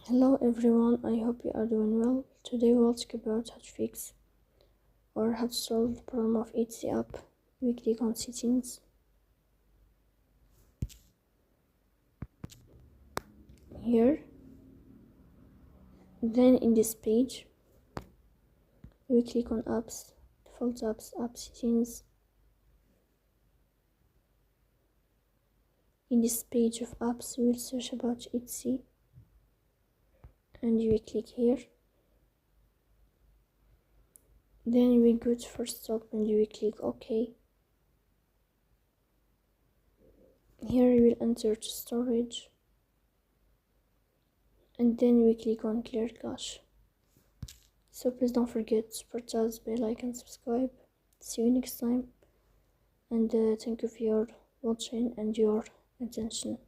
Hello everyone, I hope you are doing well. Today we'll talk about how to fix or how to solve the problem of Etsy app. We click on settings. Here. Then in this page, we click on apps, default apps, app settings. In this page of apps, we'll search about Etsy. And we click here. Then we go to first stop and we click OK. Here we will enter to storage. And then we click on clear cache. So please don't forget to support us by like and subscribe. See you next time, and thank you for your watching and your attention.